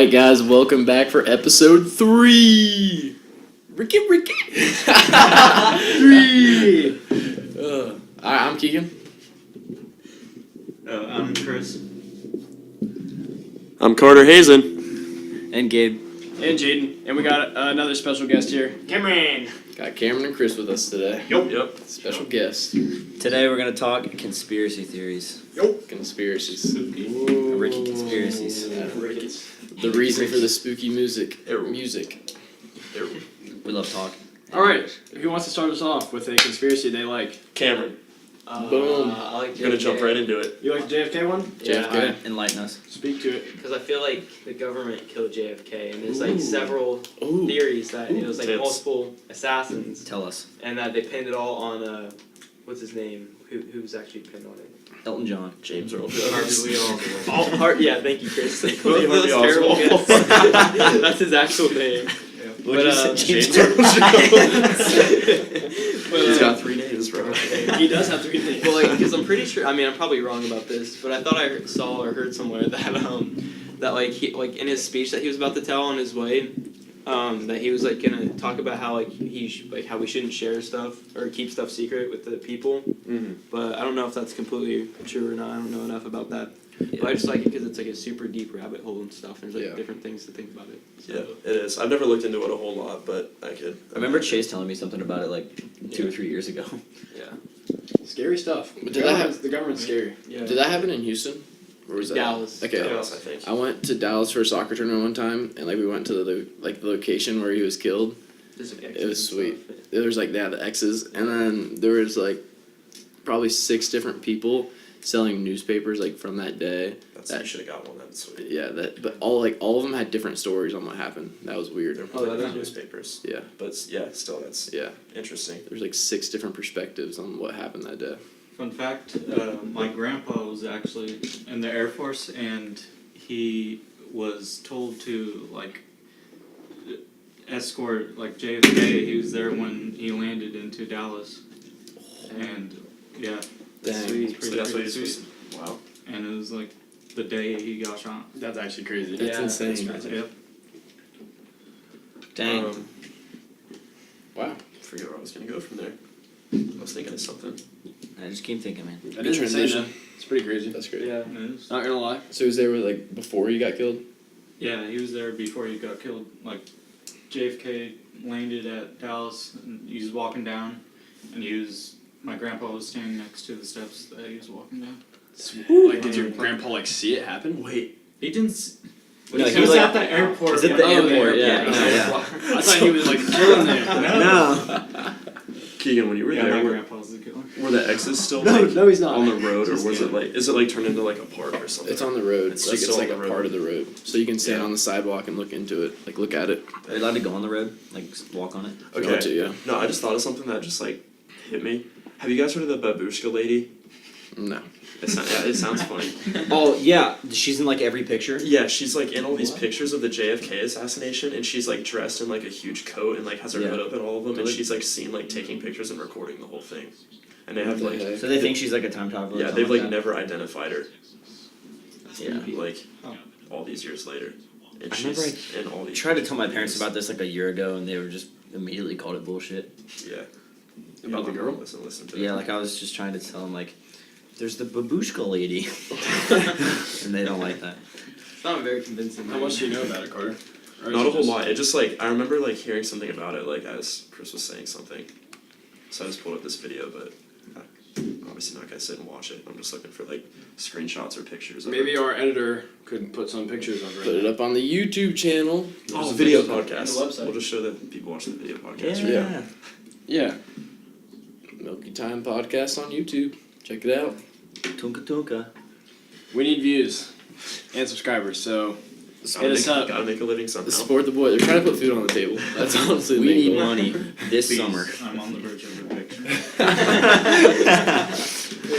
Alright guys, welcome back for episode 3! Ricky! 3! I'm Keegan. I'm Chris. I'm Carter Hazen. And Gabe. And Jaden. And we got another special guest here. Cameron. Got Cameron and Chris with us today. Yep. Special guest. Today we're going to talk conspiracy theories. Conspiracies. Ricky conspiracies. The reason for the spooky music. We love talking. Alright, who wants to start us off with a conspiracy they like? Cameron. Boom. I like I'm gonna jump right into it. You like the JFK one? JFK. Enlighten us. Speak to it. Because I feel like the government killed JFK, and there's like several theories that it was like Tips. multiple assassins, Tell us. and that they pinned it all on what's his name? Who was actually pinned on it? Elton John. James Earl Harvey Jones. Lee Oswald. Yeah, thank you, Chris. Both Those Harvey terrible Oswald. guesses. That's his actual name. But James Earl Jones. But, He's got 3 names, bro. He does have 3 names. Well, like, because I'm pretty sure. I mean, I'm probably wrong about this, but I thought I saw or heard somewhere that like he like in his speech that he was about to tell on his way, that he was like gonna talk about how like how we shouldn't share stuff or keep stuff secret with the people. Mm-hmm. But I don't know if that's completely true or not. I don't know enough about that. But I just like it because it's like a super deep rabbit hole and stuff. And there's like different things to think about it. So. Yeah, it is. I've never looked into it a whole lot, but I could. I remember Chase telling me something about it like 2 or 3 years ago. Yeah. Scary stuff. But The government's scary. Yeah. Did that happen in Houston? Or was that? Dallas. Okay. Dallas, I think. I went to Dallas for a soccer tournament one time, and like we went to the location where he was killed. It was sweet. There was like the X's, and then there was like probably 6 different people selling newspapers like from that day. You should have got one. That's sweet. Yeah, but all of them had different stories on what happened. That was weird. Oh, that is newspapers. Yeah. But still, that's interesting. There's like 6 different perspectives on what happened that day. Fun fact, my grandpa was actually in the Air Force, and he was told to, like, escort, like, JFK. He was there when he landed into Dallas. And, yeah. Dang. Sweet. So that's what he's supposed to. Wow. And it was, like, the day he got shot. That's actually crazy. That's insane. Yep. Dang. Wow. Forget where I was gonna go from there. I was thinking of something. I just keep thinking, man. That is insane, transition. though. It's pretty crazy. That's great. Yeah. It is. Not gonna lie. So he was there with, like before he got killed? Yeah, he was there before he got killed. Like, JFK landed at Dallas, and he was walking down, and my grandpa was standing next to the steps that he was walking down. Like, did your grandpa like see it happen? Wait. He didn't. No, he he was was at the airport. Is it the airport? Yeah. I thought he was like chilling there. No. Keegan, when you were Yeah, there, my were, grandpa's the killer. were the X's still No, like no, he's not. on the road, or was it like? Is it like turned into like a park or something? It's on the road. It's It's still like on a the road. part of the road. So you can stand Yeah. on the sidewalk and look into it. Like look at it. Are you allowed to go on the road? Like, walk on it? If you Okay. want to, yeah. No, I just thought of something that just like hit me. Have you guys heard of the babushka lady? No. It sounds funny. Oh, yeah. She's in like every picture? Yeah, she's like in all these pictures of the JFK assassination, and she's like dressed in like a huge coat and like has her Yeah. hood up in all of them, and Really? she's like seen like taking pictures and recording the whole thing. And they have What like the heck? So they think she's like a time traveler? or yeah, something they've like that? never identified her. Yeah. Like all these years later, and I she's remember in all I these. tried to tell my parents about this like a year ago, and they were just immediately called it bullshit. Yeah. About the girl? Listen to Yeah, it. like I was just trying to tell them like, there's the babushka lady, and they don't like that. It's not very convincing. How much do you know about it, Carter? Or is Not it a whole just- lot. It just like I remember like hearing something about it like as Chris was saying something, so I just pulled up this video, but I'm obviously not gonna sit and watch it. I'm just looking for like screenshots or pictures. Of Maybe it. our editor could put some pictures of Put it. it up on the YouTube channel. Oh, video on the podcast. website. We'll just show that people watch the video podcast. Yeah. Right? Yeah. Milky Time podcast on YouTube. Check it out. Tunka tunka. We need views and subscribers, so hit us up. Gotta make a living somehow. Support the boy. They're trying to put food on the table. That's honestly the We main need goal. money this Please, summer. I'm on the verge of eviction.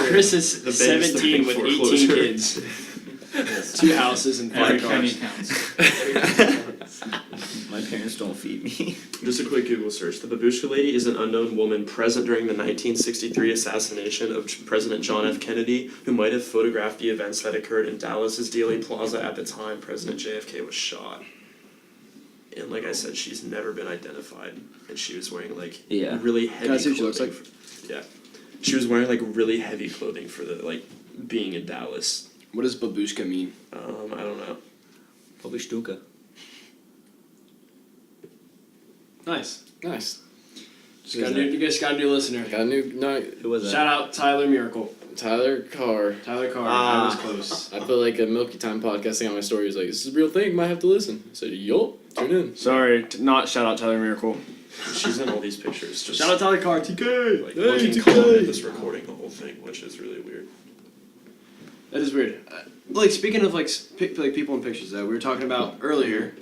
Chris is The bank's 17 with threatening 18 foreclosure. kids. 2 houses and 5 And penny cars. counts. My Parents don't feed me. Just a quick Google search. The Babushka lady is an unknown woman present during the 1963 assassination of President John F. Kennedy, who might have photographed the events that occurred in Dallas's Dealey Plaza at the time President JFK was shot. And like I said, she's never been identified, and she was wearing like Yeah. really heavy. Can I see what she looks clothing Yeah, she was wearing like really heavy clothing for the like being in Dallas. What does babushka mean? I don't know. Babushka. Nice. You guys got a new listener. Got a new no, Who was that? Shout out Tyler Miracle. Tyler Carr. Tyler Carr. Ah. I was close. I put like a Milky Time podcasting on my story. He's like, "This is a real thing. Might have to listen." I said, "Yup, tune in." Sorry, not shout out Tyler Miracle. She's in all these pictures. Just Shout out Tyler Carr, TK. like Hey, looking TK. calm and just recording the whole thing, which is really weird. That is weird. Like speaking of like like people in pictures that we were talking about earlier.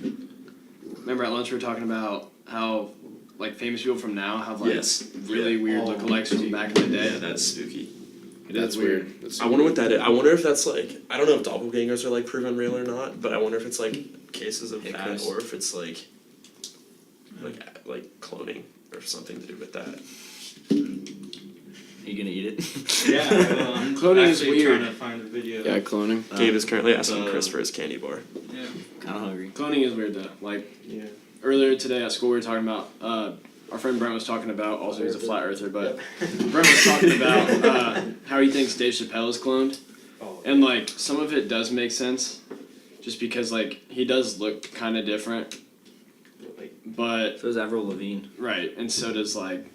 Remember at lunch we were talking about how like famous people from now have like Yes. really weird Oh, lookalikes from back in the day. Yeah, that's spooky. It is That's weird. That's I wonder what that is. I wonder if that's like, I don't know if doppelgangers are like proven real or not, but I wonder if it's like cases of Hey, that Chris. or if it's like cloning or something to do with that. Are you gonna eat it? Yeah, well, I'm Cloning is actually weird. trying to find a video. Yeah, cloning. Gabe is currently asking uh, Chris for his candy bar. Yeah. Kinda hungry. Cloning is weird though. Like Yeah. earlier today at school we were talking about our friend Brent was talking about, also he's a flat earther, but Brent was talking about how he thinks Dave Chappelle is cloned. And like some of it does make sense. Just because like he does look kinda different. But So is Avril Lavigne. right, and so does like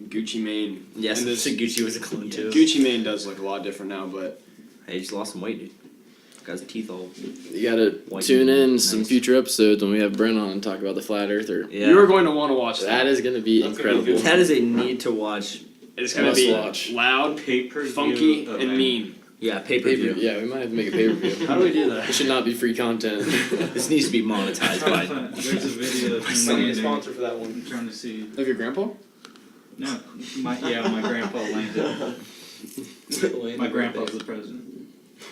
Gucci Mane. Yes, and I this said Gucci was a clone too. Gucci Mane does look a lot different now, but Hey, he just lost some weight, dude. Got his teeth all. You gotta White tune in nice. some future episodes when we have Brent on and talk about the flat earther. Yeah. you are going to want to watch That that. is gonna be That's gonna be incredible. good. That is a need to watch. It's gonna must be watch. loud, Pay-per-view funky, and event. mean. Yeah, pay-per-view. Yeah, we might have to make a pay per view. How do we do that? It should not be free content. This needs to be monetized by. There's a video of him Send me a landing. sponsor for that one. I'm trying to see. Of your grandpa? No, my grandpa landed. My grandpa's the president.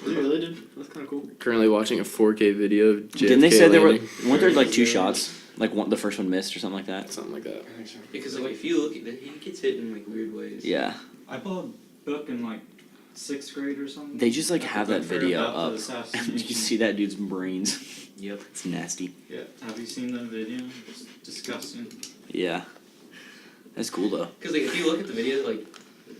You really did? That's kind of cool. Currently watching a 4K video of JFK Didn't they say there were landing. weren't there like two shots? Like the first one missed or something like that? Something like that. I think so. Because like if you look at it, he gets hit in like weird ways. Yeah. I bought a book in like 6th grade or something. They just like I have think that I heard video about the up. assassination. You can see that dude's brains. Yep. It's nasty. Yeah. Have you seen that video? It's disgusting. Yeah. That's cool though. Because like if you look at the video, like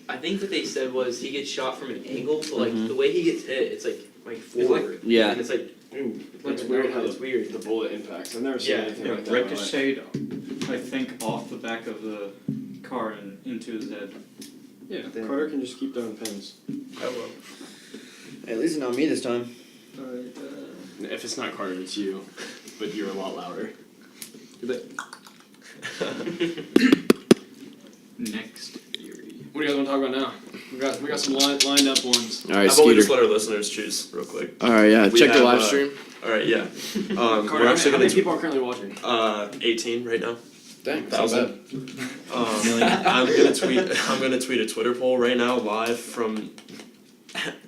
I think what they said was he gets shot from an angle, but like Mhm. the way he gets hit, it's like forward. Yeah. And it's like That's weird how it's weird. the bullet impacts. I've never seen Yeah, anything Yeah, like that. in my life. ricocheted, I think, off the back of the car and into his head. Yeah, Carter can just keep throwing pins. I will. Hey, at least it's not me this time. If it's not Carter, it's you. But you're a lot louder. Next theory. What do you guys want to talk about now? We got some lined up ones. All How right, about we Skeeter. just let our listeners choose real quick? All right, yeah. We Check the have, live stream. Alright, yeah. Carter, We're actually how many gonna people are currently watching? 18 right now. Dang, that's not bad. 1,000. I'm gonna tweet a Twitter poll right now live from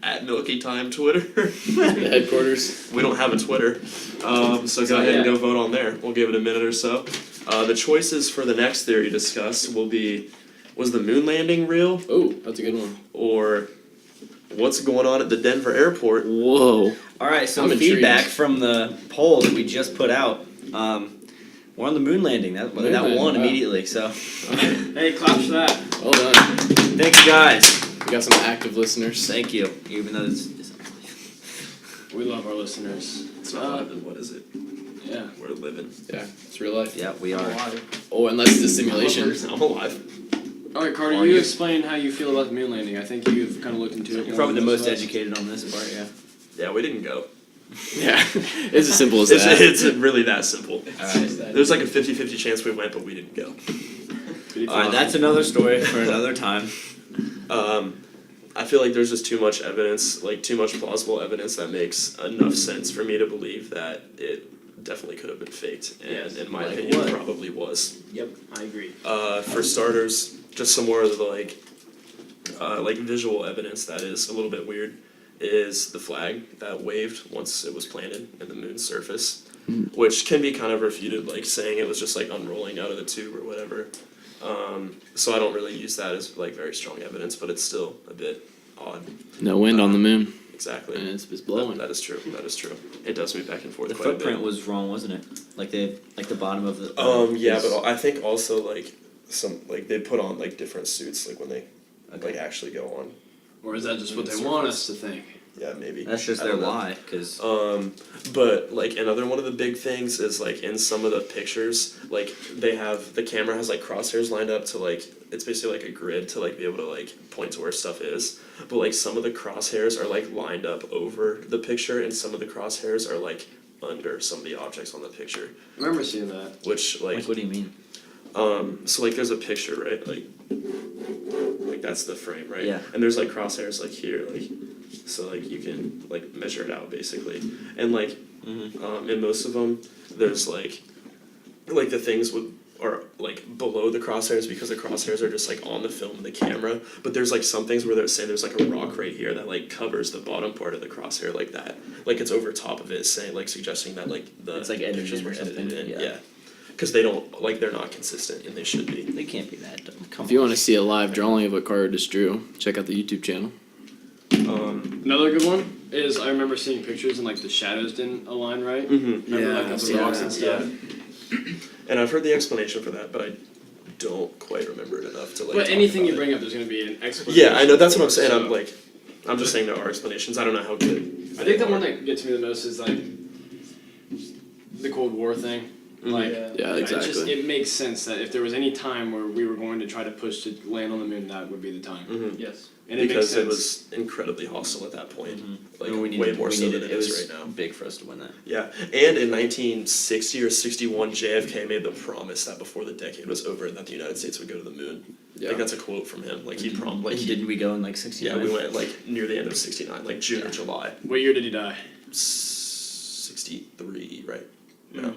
at Milky Time Twitter. The headquarters. We don't have a Twitter, so go ahead and go vote on there. We'll give it a minute or so. The choices for the next theory discussed will be: was the moon landing real, Oh, that's a good one. or what's going on at the Denver airport? Whoa. All right, some I'm intrigued. feedback from the poll that we just put out. We're on the moon landing. That Moon that landing, won wow. immediately. So Hey, claps for that. Well done. thank you guys. We got some active listeners. Thank you. Even though it's We love our listeners. It's not live, then what is it? Yeah. We're living. Yeah, it's real life. yeah, we are. Oh, unless it's a simulation. I'm alive. All right, Carter, Are you you? explain how you feel about the moon landing. I think you've kind of looked into it. You're more probably the than most most of us. educated on this part. Yeah. Yeah, we didn't go. Yeah, it's as simple as It's, that. it's really that simple. All right. There's like a 50-50 chance we went, but we didn't go. All right. That's another story for another time. I feel like there's just too much evidence, like too much plausible evidence that makes enough sense for me to believe that it definitely could have been faked, and Yes, in my like opinion, what? probably was. Yep, I agree. For starters, just some more of the like visual evidence that is a little bit weird is the flag that waved once it was planted in the moon's surface. which can be kind of refuted, like saying it was just like unrolling out of the tube or whatever. So I don't really use that as like very strong evidence, but it's still a bit odd. No wind on the moon, Exactly. and it's blowing. That is true. That is true. It does move back and forth The quite a bit. footprint was wrong, wasn't it? Like the bottom of the. Yeah, is- but I think also like some like they put on like different suits like when they like actually go on. Or is that just what they want us to think? Yeah, maybe. That's just I their don't know. lie, because But like another one of the big things is like in some of the pictures, like they have the camera has like crosshairs lined up to like it's basically like a grid to like be able to like point to where stuff is. But like some of the crosshairs are like lined up over the picture, and some of the crosshairs are like under some of the objects on the picture, I remember seeing that. which like, what do you mean? so like there's a picture, right? Like that's the frame, right? Yeah. And there's like crosshairs like here, like so like you can like measure it out basically. And like in most of them there's like the things are like below the crosshairs because the crosshairs are just like on the film and the camera. But there's like some things where they're saying there's like a rock right here that like covers the bottom part of the crosshair like that. Like it's over top of it, saying like suggesting that like the It's like edited pictures or were edited something, in. yeah. Yeah. Because they don't like they're not consistent and they should be. They can't be that dumb. Come If you on. want to see a live drawing of what Carter just drew, check out the YouTube channel. Another good one is I remember seeing pictures and like the shadows didn't align right. Mm-hmm. Remember like Yeah, of the yeah, rocks and stuff. And I've heard the explanation for that, but I don't quite remember it enough to like. But talk anything you about it. bring up, there's gonna be an explanation. Yeah, I know. That's what I'm saying. So- I'm like, I'm just saying there are explanations. I don't know how good. I think the one that gets me the most is like the Cold War thing. Like, Yeah, it just exactly. it makes sense that if there was any time where we were going to try to push to land on the moon, that would be the time. Mhm. Yes. And it makes Because sense. it was incredibly hostile at that point, like And we way needed- more we so needed- than it is was right now. big for us to win that. Yeah, and in 1960 or 61, JFK made the promise that before the decade was over, that the United States would go to the moon. Yeah. Like that's a quote from him. Like he Like, didn't we go in like 69? Yeah, we went like near the end of 69, like June or July. What year did he die? 63, right? No.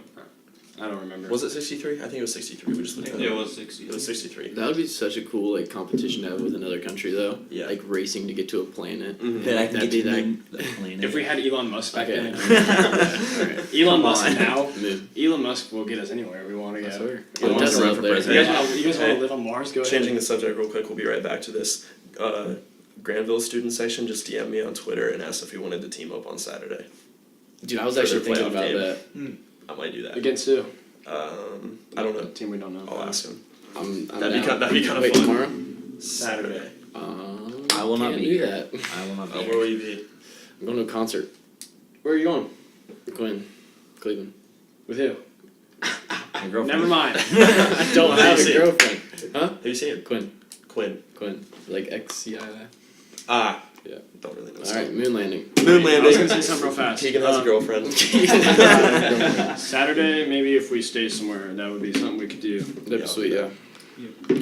I don't remember. Was it 63? I think it was 63. We just looked at It was 60. It was 63. That would be such a cool like competition to have with another country though. Yeah. Like racing to get to a planet. Mhm. That I can That'd get be to that- the planet. If we had Elon Musk back Okay. then, Alright. Elon Come Musk on. now, Moon. Elon Musk will get us anywhere we want to That's go. fair. Elon Yeah, Musk Tesla will up run there. for president. You guys want to live on Mars? Go Changing ahead. the subject real quick, we'll be right back to this. Granville student section just DM'd me on Twitter and asked if we wanted to team up on Saturday. Dude, I was For actually their thinking playoff about game. that. I might do that. Against who? I don't know. A team we don't know. I'll ask him. I'm That'd be down. that'd be kind of Wait, fun. tomorrow? Saturday. I will not Can't be do here. that. I will not be Where here. will you be? I'm going to a concert. Where are you going? Cleveland. With who? My girlfriend. Never mind. I don't have a See. girlfriend. Huh? Have you seen him? Quinn. Quinn. Like XCII. Ah. Yeah. Don't really know. Alright, moon landing. Moon I was landing. gonna say something real fast. Keegan has a girlfriend. Saturday, maybe if we stay somewhere, that would be something we could do. That'd be Yeah. sweet, yeah.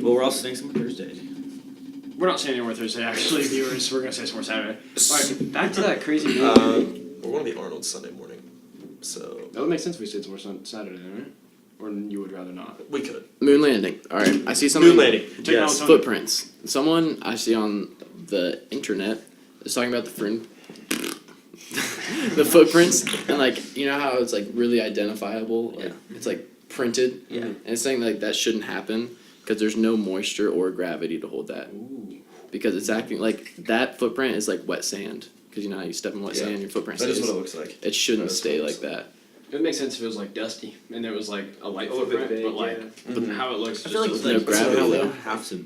Well, we're also staying some Thursdays. We're not staying anywhere Thursday, actually, viewers. We're gonna stay somewhere Saturday. Alright, back to that crazy movie. We're going to the Arnold Sunday morning, so That would make sense if we stayed somewhere Saturday, right? Or you would rather not. we could. Moon landing. Alright, I see something. Moon landing. Yes. Technology. Footprints. Someone I see on the internet is talking about the the footprints and like you know how it's like really identifiable. Like, Yeah. It's like printed. Yeah. And it's saying like that shouldn't happen because there's no moisture or gravity to hold that. Because it's acting like that footprint is like wet sand. Because you know how you step in wet Yeah. sand, your footprint That stays. is what it looks like. It shouldn't That is stay what it like looks that. It would make sense if it was like dusty and there was like a light A little bit footprint, vague, but like yeah. but how it looks I just feel like doesn't no like gravity, somehow though. we have to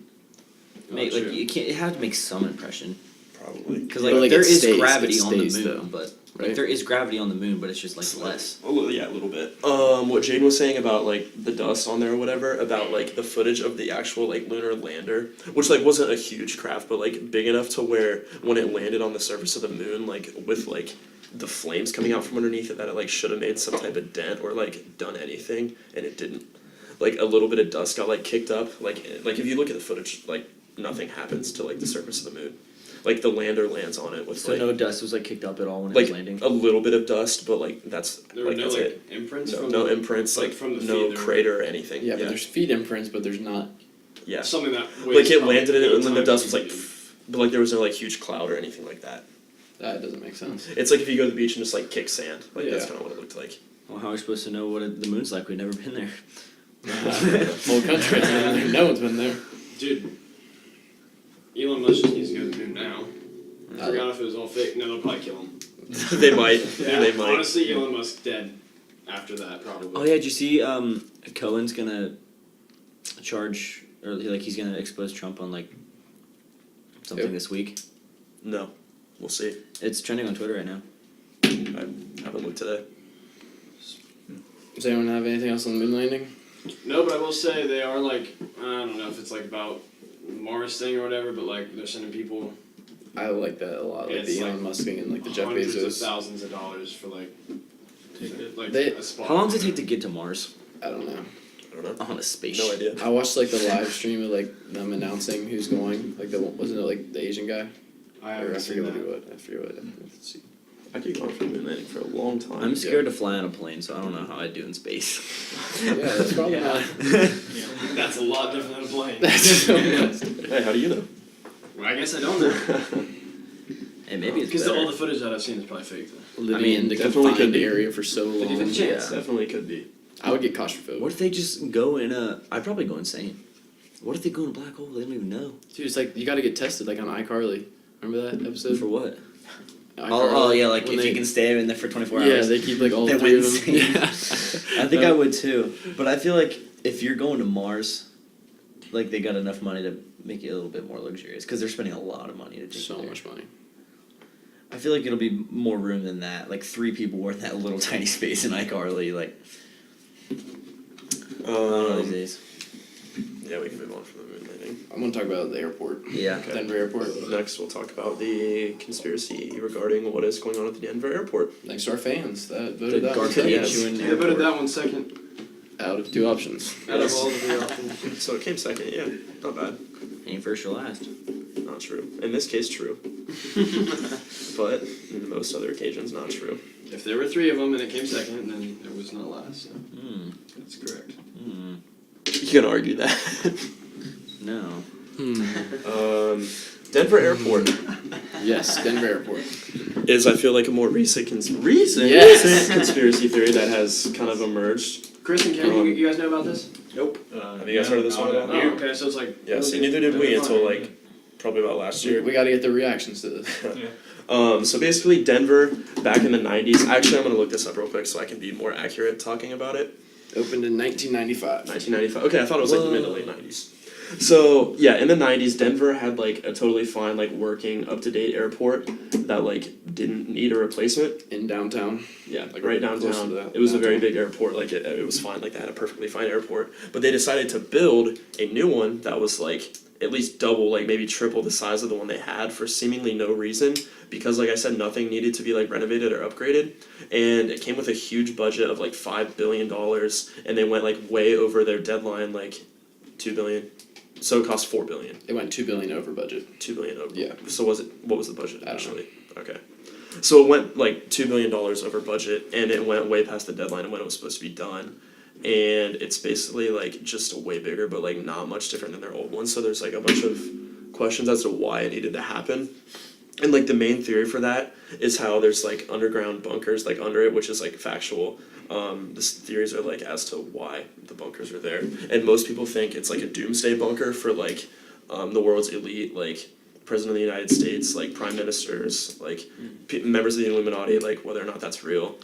make like true. you can't. It have to make some impression Probably. because But, like, like, there it is stays- gravity it on the moon, stays, though, but right? like there is gravity on the moon, but it's just like less. A little, yeah, a little bit. What Jaden was saying about like the dust on there or whatever, about like the footage of the actual like lunar lander, which like wasn't a huge craft, but like big enough to where when it landed on the surface of the moon, like with like the flames coming out from underneath it, that it like should have made some type of dent or like done anything, and it didn't. Like a little bit of dust got like kicked up. Like if you look at the footage, like nothing happens to like the surface of the moon. Like the lander lands on it with So like no dust was like kicked up at all when it like was landing. a little bit of dust, but like that's there were like no that's like it. imprints No, from no the- imprints, like from the no feed, there were- crater or anything. Yeah, but there's feet imprints, but there's not. yeah. something that Like weighs it probably landed in it, 8 and then the times dust was what like, you do. but like there was no like huge cloud or anything like that. That doesn't make sense. It's like if you go to the beach and just like kick sand, like that's Yeah. kind of what it looked like. Well, how are we supposed to know what the moon's like? We've never been there. Whole country, no one's been there. Dude, Elon Musk just needs to go to the moon now. I forgot if it was all fake. No, they'll probably kill him. They might. Yeah, They might. honestly, Elon Musk dead after that, probably. Oh yeah, did you see Cohen's gonna charge, or like he's gonna expose Trump on like something Yep. this week? No. We'll see. It's trending on Twitter right now. I haven't looked today. Does anyone have anything else on the moon landing? No, but I will say they are like, I don't know if it's like about Mars thing or whatever, but like they're sending people I like that a lot, like It's the Elon like Musk thing and like the Jeff hundreds of Bezos. thousands of dollars for like They- a spot. How long does it take to get to Mars I don't know. I don't know. on a spaceship? No idea. I watched like the live stream of like them announcing who's going. Like wasn't it like the Asian guy? I Or haven't I seen forget that. what he was. I forget what. Let's see. I could go on for the moon landing for a long time. I'm scared to fly on a plane, so I don't know how I'd do in space. Yeah, that's probably Yeah. not. That's a lot different than a plane. That's so nuts. Hey, how do you know? Well, I guess I don't know. And maybe it's Because better. all the footage that I've seen is probably fake though. Living in the definitely confined could be. area for so long. 50-50 chance. Definitely could be. I would get claustrophobic. What if they just go in a? I'd probably go insane. What if they go in a black hole? They don't even know. Dude, it's like you got to get tested, like on iCarly. Remember that episode? For what? iCarly, Oh yeah, like when if they- you can stay in there for 24 Yeah, hours. they keep like all They three of went them. insane. Yeah. I think I would too. But I feel like if you're going to Mars, like they got enough money to make it a little bit more luxurious because they're spending a lot of money to take So you there. much money. I feel like it'll be more room than that. Like 3 people were in that little tiny space in iCarly. Like I don't know these days. Yeah, we can move on from the moon landing. I'm gonna talk about the airport. Yeah. Okay. Denver Airport. Next, we'll talk about the conspiracy regarding what is going on at the Denver airport. Thanks to our fans that The voted that one gargantuan second. Yeah, voted that one second Out of 2 options. out Yes. of all of the options. So it came second, yeah, not bad. Ain't first or last. Not true. In this case, true. But in most other occasions, not true. If there were 3 of them and it came second, then it was not last. So Hmm. that's correct. Hmm. You can argue that. No. Denver Airport Yes, Denver Airport. is, I feel like, a more recent Yes. recent conspiracy theory that has kind of emerged. Chris and Ken, you guys know about this? Nope. Have you guys heard of this one at all? Oh, okay, so it's like Yeah, see, neither did we until like probably about last year. We gotta get the reactions to this. So basically, Denver back in the 90s. Actually, I'm gonna look this up real quick so I can be more accurate talking about it. Opened in 1995. 1995. Okay, I thought it was like the mid to late 90s. So yeah, in the 90s, Denver had like a totally fine, like working, up to date airport that like didn't need a replacement. In downtown. Yeah, Like, right close downtown. to that It was a very downtown. big airport. Like it was fine. Like they had a perfectly fine airport. But they decided to build a new one that was like at least double, like maybe triple the size of the one they had for seemingly no reason. Because like I said, nothing needed to be like renovated or upgraded. And it came with a huge budget of like $5 billion. And they went like way over their deadline, like $2 billion. So it cost $4 billion. It went $2 billion over budget. $2 billion over. Yeah. So what was the budget I don't know. actually? Okay. So it went like $2 billion over budget, and it went way past the deadline of when it was supposed to be done. And it's basically like just a way bigger, but like not much different than their old one. So there's like a bunch of questions as to why it needed to happen. And like the main theory for that is how there's like underground bunkers like under it, which is like factual. The theories are like as to why the bunkers are there, and most people think it's like a doomsday bunker for like the world's elite, like president of the United States, like prime ministers, like members of the Illuminati, like whether or not that's real.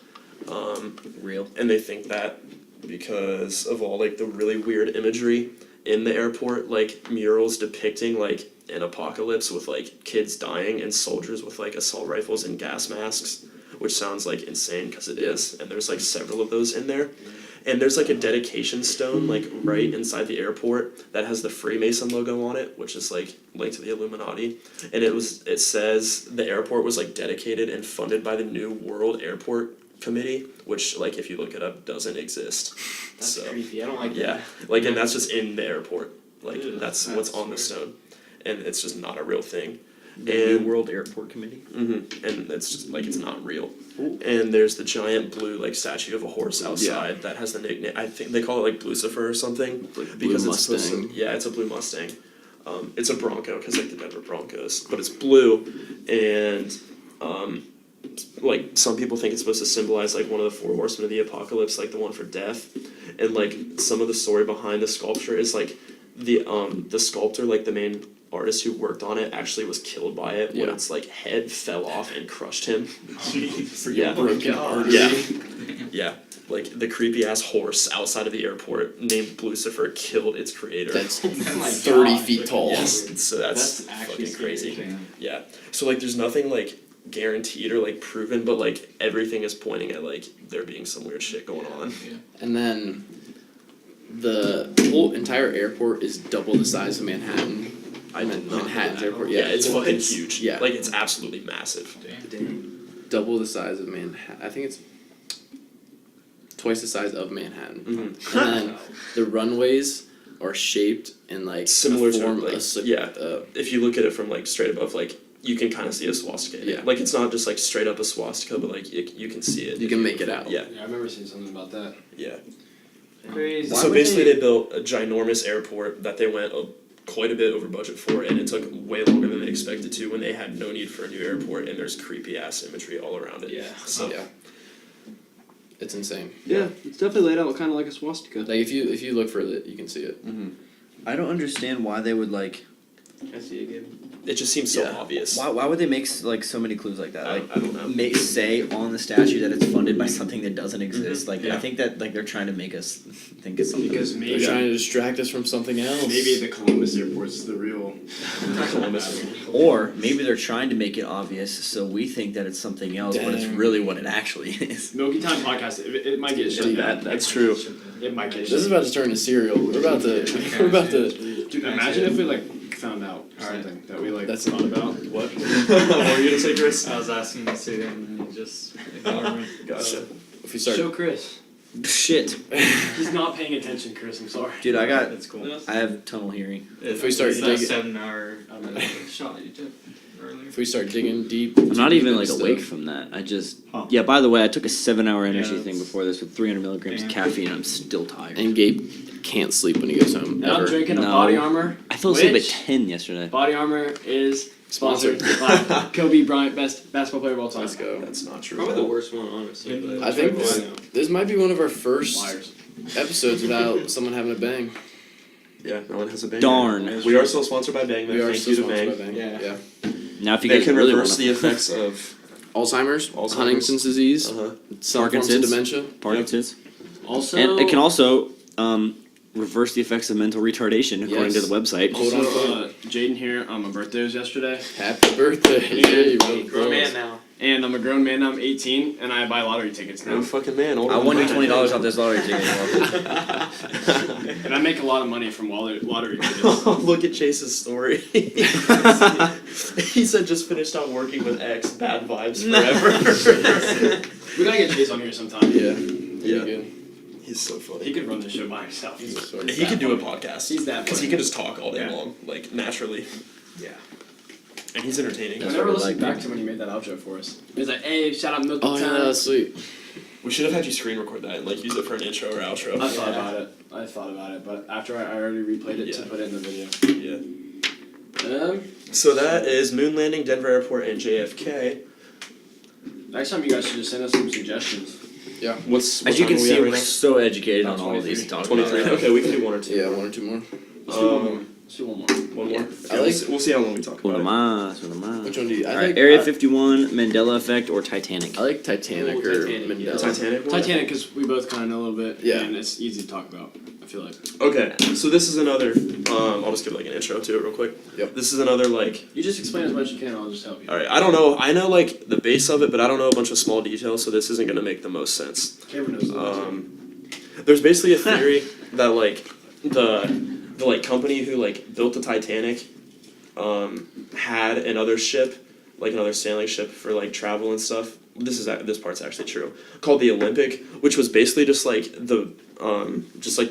Real. And they think that because of all like the really weird imagery in the airport, like murals depicting like an apocalypse with like kids dying and soldiers with like assault rifles and gas masks, which sounds like insane because it is. And there's like several of those in there. And there's like a dedication stone like right inside the airport that has the Freemason logo on it, which is like linked to the Illuminati. And it says the airport was like dedicated and funded by the New World Airport Committee, which like if you look it up doesn't exist. That's So creepy. I don't like yeah, like and that's just in the airport. Like Ew, that's that's what's on the weird. stone, and it's just not a real thing. The And New World Airport Committee. and it's just like it's not real. And there's the giant blue like statue of a horse outside that has the nickname. I think they call it like Blucifer or something Like because blue it's supposed to. Mustang. Yeah, it's a blue Mustang. It's a Bronco because like the Denver Broncos, but it's blue, and like some people think it's supposed to symbolize like one of the four horsemen of the apocalypse, like the one for death, and like some of the story behind the sculpture is like the sculptor, like the main artist who worked on it, actually was killed by it when its like head fell off and crushed him. Yeah. Broken artery. Yeah. Yeah. Like the creepy ass horse outside of the airport named Lucifer killed its creator. That's Oh my 30 God. feet tall. Yes, so that's actually fucking crazy. scary. Yeah. So like there's nothing like guaranteed or like proven, but like everything is pointing at like there being some weird shit going on. And then the whole entire airport is double the size of Manhattan. I did not know Manhattan's that. airport. Yeah, Yeah, it's well, fucking huge. Yeah, Like it's absolutely massive. double the size of Manhattan. I think it's twice the size of Manhattan. Mm-hmm. And then the runways are shaped in like Similar the to, form like, of If you look at it from like straight above, like you can kind of see a swastika. Yeah. Like it's not just like straight up a swastika, but like you can see it. You if can make it out. Yeah. Yeah, I remember seeing something about that. Yeah. Crazy. So basically, they built a ginormous airport that they went quite a bit over budget for, and it took way longer than they expected to when they had no need for a new airport, and there's creepy ass imagery all around it. Yeah. So Yeah. It's insane. Yeah, it's definitely laid out kind of like a swastika. Like if you look further, you can see it. I don't understand why they would like. I see it, Gabe. it just seems so Yeah. obvious. Why would they make like so many clues like that? I Like don't know. say on the statue that it's funded by something that doesn't exist. Like Yeah. I think that like they're trying to make us think it's something. Because They're maybe trying to distract us from something else. maybe the Columbus airport's the real Columbus. Or maybe they're trying to make it obvious so we think that it's something else, but it's Dang. really what it actually is. Milky Time podcast. It might get shut down. That's true. It might get This shut is down. about to turn to cereal. We're about to. Dude, imagine if we like found out something that we like That's- thought about. What? What were you gonna say, Chris? I was asking to say that and he just ignored me. Gotcha. If we start. Show Chris. Shit, He's not paying attention, Chris. I'm sorry. dude, I got. That's cool. I have tunnel hearing. If we start It's that digging, 7-hour shot you took earlier. if we start digging deep. I'm not even into like stuff- awake from that. I just Huh. yeah. By the way, I took a 7-hour energy Yeah, thing that's- before this with 300 milligrams of Damn. caffeine, and I'm still tired. And Gabe can't sleep when he goes home. And I'm Ever. drinking a No. Body Armor. I fell asleep at Which- 10 yesterday. Body Armor is sponsored Sponsored. by Kobe Bryant, best basketball player of all time. Let's go. That's not true. Probably the worst one, honestly. But I think this might be one of our first Liars. episodes without someone having a bang. Yeah, no one has a bang. Darn. We are still sponsored by Bang. We are Thank still you to sponsored Bang. by bang. Yeah. Yeah. Now, if you They guys can really reverse wanna- the effects of Alzheimer's, Huntington's disease, uh-huh. some forms of Parkinson's. dementia. Parkinson's, Also, and it can also reverse the effects of mental retardation, according Yes. to the website. Quote also unquote. Jaden here. My birthday was yesterday, Happy birthday! Hey, bro. grown man now. and I'm a grown man. Now I'm 18, and I buy lottery tickets No now. fucking man. I won you $20 off this lottery ticket. And I make a lot of money from lottery tickets. Look at Chase's story. He said just finished out working with X, bad vibes forever. We gotta get Chase on here sometime. Yeah. Yeah. Good. He's so funny. He could run the show by himself. He's He could do a podcast. He's that Because he funny. can just talk all day Yeah. long, like naturally. Yeah. And he's entertaining. I That's never what we listened like, back to when he made that outro for us. He was like, "Hey, shout out Milky Oh yeah, Time." that's sweet. We should have had you screen record that and like use it for an intro or outro. I thought about it, but after I already replayed it to Yeah. put it in the video. Yeah. So that is Moon Landing, Denver Airport, and JFK. Next time, you guys should just send us some suggestions. What As you time can are we see, at we're right now? so educated on About all of these 23. to talk 23. about. Okay, we can do one or two. Yeah, one or two more. Let's do one more. Let's do one more. One more. I Yeah, like- we'll see how long we talk Una about it. más, una más. Which one do you? I All right, think Area I, 51, Mandela Effect, or Titanic. I like Titanic Ooh, or Titanic, yeah. Mandela. Titanic one? Titanic, because we both kind of know a little bit. Yeah. And it's easy to talk about. I feel like. Okay, so this is another. I'll just give like an intro to it real quick. Yep. This is another like. You just explain as much as you can. I'll just help you. All right, I don't know. I know like the base of it, but I don't know a bunch of small details, so this isn't gonna make the most sense. Cameron knows the There's basically a theory that like the like company who like built the Titanic had another ship, like another sailing ship for like travel and stuff. This part's actually true. Called the Olympic, which was basically just like the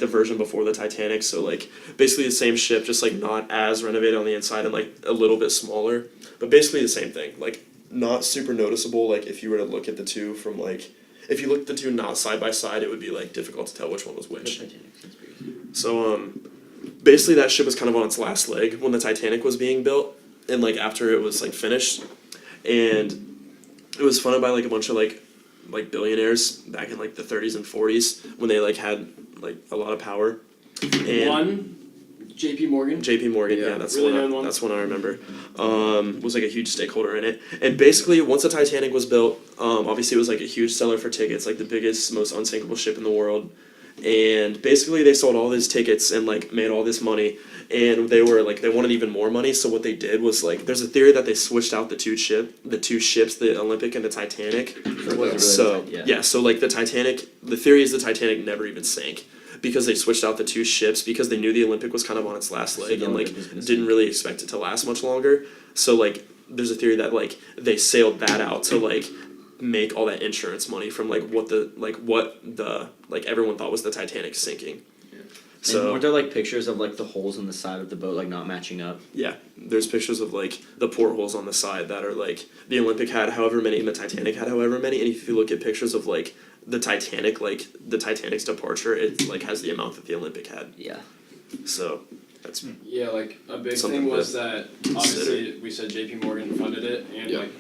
version before the Titanic. So like basically the same ship, just like not as renovated on the inside and like a little bit smaller, but basically the same thing. Like not super noticeable. Like if you were to look at the two from like. If you looked at the two not side by side, it would be like difficult to tell which one was which. So basically that ship was kind of on its last leg when the Titanic was being built, and like after it was like finished, and It was funded by like a bunch of like billionaires back in like the 30s and 40s when they like had like a lot of power. And One, J.P. Morgan. J.P. Morgan, Yeah, yeah, that's really the known one. one. That's one I remember. Was like a huge stakeholder in it, and basically once the Titanic was built, obviously it was like a huge seller for tickets, like the biggest, most unsinkable ship in the world, and basically they sold all these tickets and like made all this money, and they wanted even more money. So what they did was like, there's a theory that they switched out the two ships, the Olympic and the Titanic. So so like the Titanic, the theory is the Titanic never even sank, because they switched out the two ships because they knew the Olympic was kind of on its last leg and like didn't really expect it to last much longer. So like there's a theory that like they sailed that out to like make all that insurance money from like what the everyone thought was the Titanic sinking. So weren't there like pictures of like the holes in the side of the boat like not matching up? Yeah, there's pictures of like the portholes on the side that are like the Olympic had however many and the Titanic had however many, and if you look at pictures of like the Titanic, like the Titanic's departure, it like has the amount that the Olympic had. Yeah. So that's Yeah, like a big Something thing was to that obviously we said J.P. Morgan funded it, and Yeah. like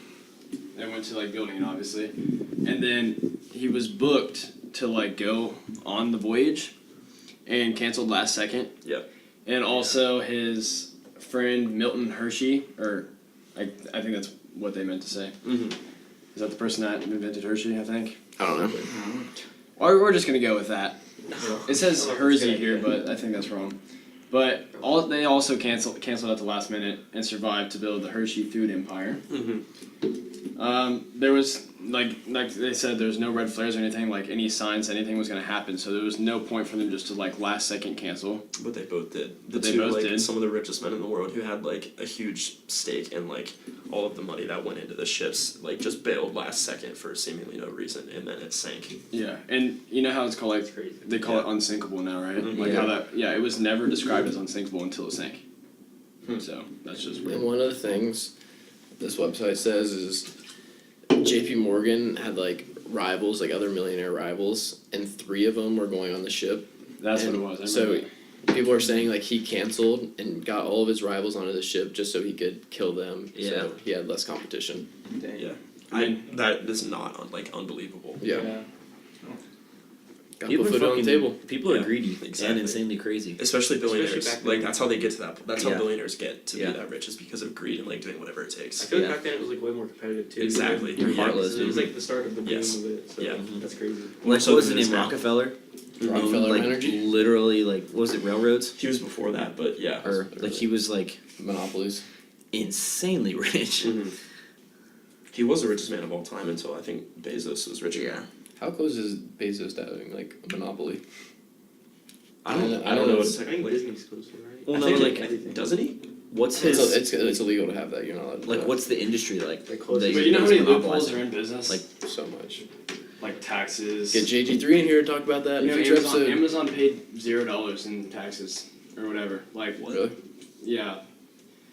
they went to like building it obviously, and then he was booked to like go on the voyage, and canceled last second. Yep. And also his friend Milton Hershey, or I think that's what they meant to say. Mm-hmm. Is that the person that invented Hershey? I think. I don't know. Or we're just gonna go with that. It says Hershey here, but I think that's wrong. But they also canceled at the last minute and survived to build the Hershey food empire. Mm-hmm. There was like they said, there's no red flares or anything, like any signs anything was gonna happen. So there was no point for them just to like last second cancel. But they both did. They both did. Some of the richest men in the world who had like a huge stake in like all of the money that went into the ships, like just bailed last second for seemingly no reason, and then it sank. Yeah, and you know how it's called, like they call it unsinkable now, right? Mhm. Like how that it was never described as unsinkable until it sank. So that's just And weird. one of the things this website says is J.P. Morgan had like rivals, like other millionaire rivals, and 3 of them were going on the ship. That's And what it was. I so remember people are saying like he canceled and got all of his rivals onto the ship just so he could kill them. Yeah. So he had less competition. Yeah. I That is not like unbelievable. Yeah. Gotta People put are food on the fucking- table. People are Yeah, greedy exactly. and insanely crazy. Especially billionaires. back Like then. that's how they get to that. That's how Yeah. billionaires get to Yeah. be that rich, is because of greed and like doing whatever it I takes. feel like Yeah. back then it was like way more competitive too. Exactly. They're Yeah. heartless, It was dude. like the start of the boom Yes. of it. So Yeah. that's crazy. More Like so what was than the it is name? now. Rockefeller? Rockefeller Owned, like Energy? literally like what was it, railroads? He was before that, but yeah. Or like he was like Monopolies. insanely rich. Mhm. He was the richest man of all time until I think Bezos was richer. Yeah. How close is Bezos to having like a monopoly? I don't I know know what it's- I think Disney's close to right. Well, I no, think like it- doesn't he? what's It's, his it's illegal to have that. You're not allowed to like do what's the industry like? They're close. that But you know how he's many loopholes monopolizing? are in business? Like that. So much. like taxes. Get JG3 in here to talk about that You in know, future Amazon, episode. Amazon paid $0 in taxes or whatever. Like Really? yeah.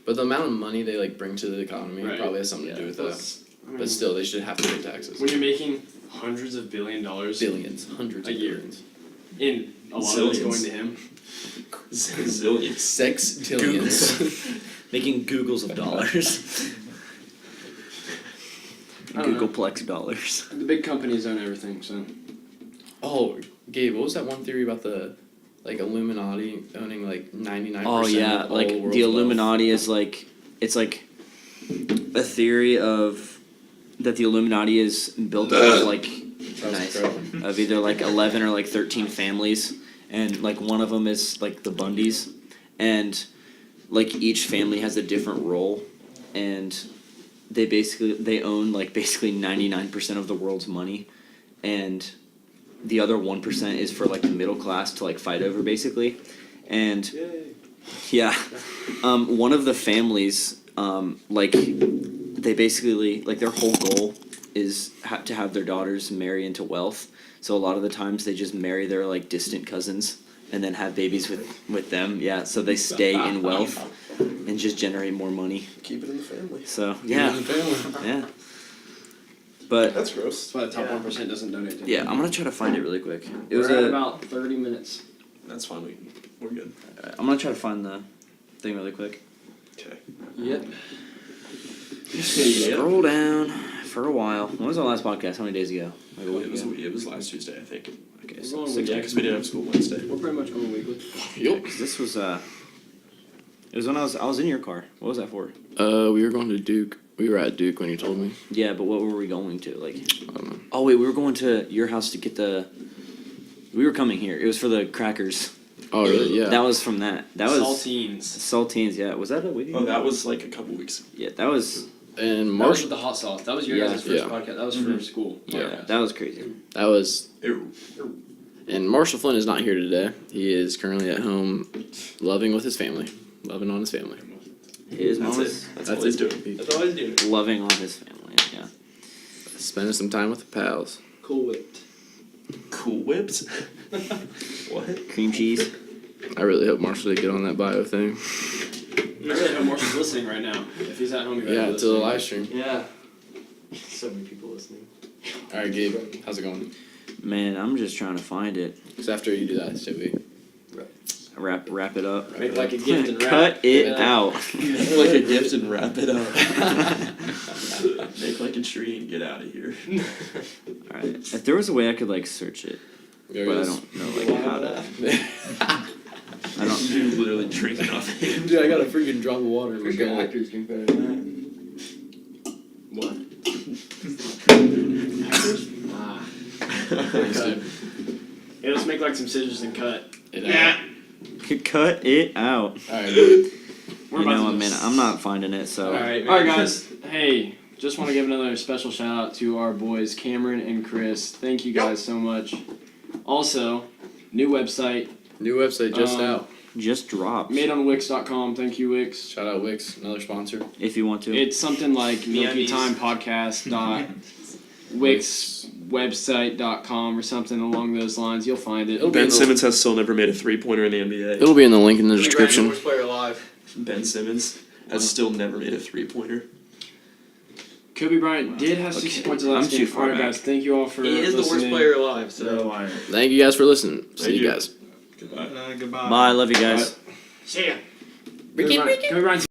But the amount of money they like bring to the economy Right. probably has something to do with that. That's- I mean, But still, they should have to pay taxes. when you're making hundreds of $1 billion Billions, hundreds A of year. billions. in a lot of it's Zillions. going to him. Zillions. Sextillions. making Googles of dollars. I don't know. Googleplex dollars. The big companies own everything, so Oh, Gabe, what was that one theory about the like Illuminati owning like 99%? Oh yeah, of all like the world's the wealth? Illuminati is like it's like a theory of that the Illuminati is built up of like That's incredible. of either like 11 or like 13 families, and like one of them is like the Bundys, and like each family has a different role, and they own like basically 99% of the world's money, and the other 1% is for like the middle class to like fight over basically, and yeah, one of the families like they basically like their whole goal is to have their daughters marry into wealth. So a lot of the times they just marry their like distant cousins and then have babies with them. Yeah, so they stay in wealth and just generate more money. Keep it in the family. So yeah, yeah. But That's gross. that's why the top 1% doesn't donate to yeah, him. I'm gonna try to find it really quick. It was We're at a. about 30 minutes. That's fine. We're good. I'm gonna try to find the thing really quick. Okay. Yep. Scroll down, For a while. When was our last podcast? How many days ago? Like a week ago? It was last Tuesday, I think. Okay, We're so going 6 weekly. Yeah, because we didn't have school Wednesday. We're pretty much going weekly. Yup. 'Cause this was it was when I was in your car. What was that for? We were going to Duke. We were at Duke when you told me. Yeah, but what were we going to? Like, I don't know. oh wait, we were going to your house to get the. We were coming here. It was for the crackers. Oh really? Yeah. That was from that. That was Saltines. saltines. Yeah, was that a week ago? Oh, that was like a couple weeks. Yeah, that was. And That was Marshall. with the hot sauce. That was your Yeah. guys' first Yeah. podcast. That was for school. Yeah. podcast. That was crazy. That was. It, And Marshall Flynn is not here today. He is currently at home, loving with his family, loving on his family. His that's mom it. was That's all he's doing. That's all he's doing. loving on his family. Yeah. Spending some time with the pals. Cool whipped. Cool whipped? What? Cream cheese. I really hope Marshall did get on that bio thing. I really hope Marshall's listening right now. If he's at home, he better Yeah, be to the listening. live stream. Yeah. So many people listening. All right, Gabe, how's it going? Man, I'm just trying to find it. Because after you do that, should we? Wrap it up. Make like a gift and wrap. Cut it Yeah. out. Like a gift and wrap it up. Make like a tree and get out of here. Alright. If there was a way I could like search it, There but it I is. don't know like how to. I don't. You literally drink nothing. Dude, I got a freaking drop of water. For sure, actors drink better than What? Ah. Thanks, dude. Yeah, let's make like some scissors and cut. Cut it out. All right, dude. We're You about know to what, man? just- I'm not finding it, so. Alright, guys. Hey, just want to give another special shout out to our boys Cameron and Chris. Thank you guys so much. Also, new website New website just Um, out. Just dropped. made on Wix.com. Thank you, Wix. Shout out Wix, another sponsor. If you want to. It's something like Meundies. MilkyTimePodcast.wixwebsite.com or something along those lines. You'll find it. It'll be Ben Simmons has still never made a 3-pointer in the NBA. It'll be in the link in the that. description. Worst player alive. Ben Simmons has still never made a 3-pointer. Kobe Bryant did have 60 points in the last I'm too game. far Alright, back. guys, thank you all for He is the worst listening. player alive, so. Thank you guys for listening. See Thank you you. guys. Goodbye. Goodbye. Bye, love you guys. See ya. Kobe Bryant